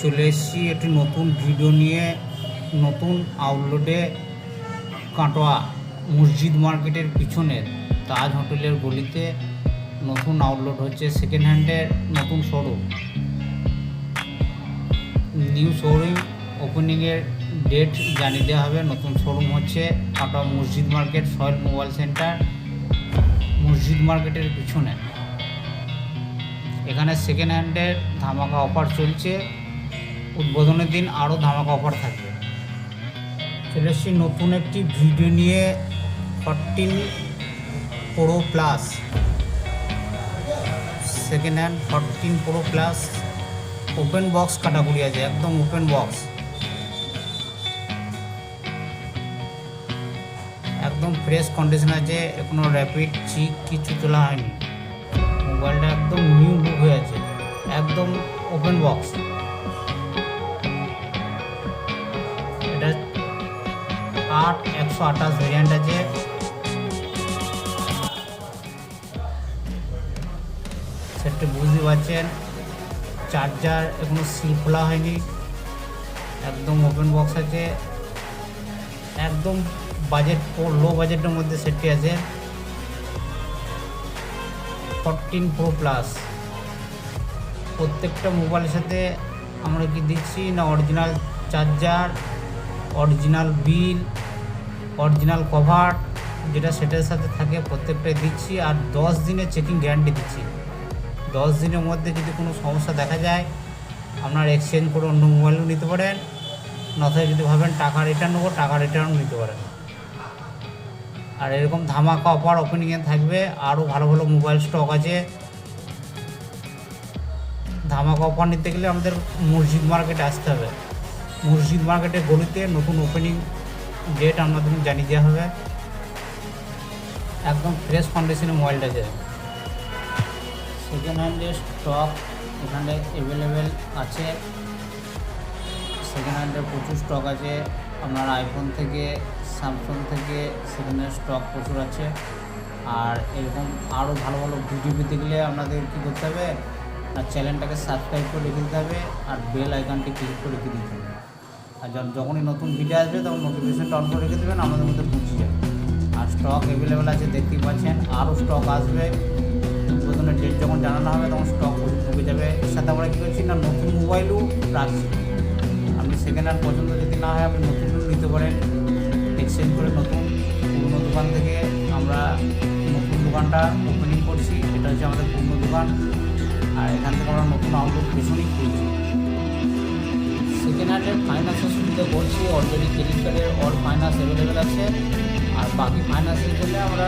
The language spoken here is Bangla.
চলে এসেছি একটি নতুন ভিডিও নিয়ে। নতুন আউটলেটে কাটোয়া মসজিদ মার্কেটের পিছনের তাজ হোটেলের গলিতে নতুন আউটলেট হচ্ছে। সেকেন্ড হ্যান্ডের নতুন শোরুম, নিউ শোরুম ওপেনিংয়ের ডেট জানিয়ে দেওয়া হবে। নতুন শোরুম হচ্ছে কাটোয়া মসজিদ মার্কেট, সোহেল মোবাইল সেন্টার, মসজিদ মার্কেটের পিছনে। এখানে সেকেন্ড হ্যান্ডের ধামাকা অফার চলছে, উদ্বোধনের দিন আরও ধামাকা অফার থাকবে। চলে এসেছি নতুন একটি ভিডিও নিয়ে। 14 Pro plus second hand 14 Pro plus open box category আছে, একদম ওপেন বক্স, একদম ফ্রেশ কন্ডিশন আছে, কোনো র্যাপিড চিক কিছু তোলা হয়নি। মোবাইলটা একদম নিউ লুক হয়ে আছে, একদম ওপেন বক্স। এটা 8/128 ভেরিয়েন্ট আছে। সেটা বুঝতে পারছেন, চার্জার এখনো সিল খোলা হয়নি, একদম ওপেন বক্স আছে, একদম বাজেট লো বাজেটের মধ্যে সেটটি আছে। 14 Pro প্লাস প্রত্যেকটা মোবাইলের সাথে আমরা কি দিচ্ছি না, original charger, original bill, original cover যেটা সেটার সাথে থাকে প্রত্যেকটাই দিচ্ছি। আর 10 দিনের চেকিং গ্যারান্টি দিচ্ছি। 10 দিনের মধ্যে যদি কোনো সমস্যা দেখা যায় আপনার এক্সচেঞ্জ করে অন্য মোবাইলও নিতে পারেন, নথায় যদি ভাবেন টাকা রিটার্ন নেবো, টাকা রিটার্নও নিতে পারেন। আর এরকম ধামাকা অফার ওপেনিংয়ে থাকবে, আরও ভালো ভালো মোবাইল স্টক আছে। ধামাকা অফার নিতে গেলে আমাদের মসজিদ মার্কেটে আসতে হবে। মসজিদ মার্কেটের গলিতে নতুন ওপেনিং ডেট আপনাদের জানিয়ে দেওয়া হবে। একদম ফ্রেশ কন্ডিশনে মোবাইলটা আছে। সেকেন্ড হ্যান্ডের স্টক এখানে অ্যাভেলেবেল আছে। সেকেন্ড হ্যান্ডের প্রচুর স্টক আছে, আপনার আইফোন থেকে স্যামসাং থেকে সেকেন্ড হ্যান্ড স্টক প্রচুর আছে। আর এরকম আরও ভালো ভালো ভিডিও পেতে গেলে আপনাদের কী করতে হবে না, চ্যানেলটাকে সাবস্ক্রাইব করে রেখে দিতে হবে আর বেল আইকনটি ক্লিক করে রেখে দিতে হবে। আর যখনই নতুন ভিডিও আসবে তখন নোটিফিকেশনটা অন করে রেখে দেবেন, আমাদের মধ্যে পৌঁছে যাবে। আর স্টক অ্যাভেলেবেল আছে, দেখতেই পাচ্ছেন, আরও স্টক আসবে। উদ্বোধনের ডেট যখন জানানো হবে তখন স্টক ঢুকে যাবে। এর সাথে আমরা কী করছি না, নতুন মোবাইলও রাখছি। আপনি সেকেন্ড হ্যান্ড পছন্দ যদি না হয় আপনি নতুনও নিতে পারেন, এক্সচেঞ্জ করে নতুন পুরনো দোকান থেকে আমরা নতুন দোকানটা ওপেনিং করছি। এটা হচ্ছে আমাদের পুরনো দোকান, আর এখান থেকে আমরা নতুন আউটলেট পেছনেই খুলছি। সেকেন্ড হ্যান্ডের ফাইন্যান্সের সুবিধা করছি, অলরেডি ক্রেডিট কার্ডের অল ফাইন্যান্স অ্যাভেলেবেল আছে। আর বাকি ফাইন্যান্সের জন্য আমরা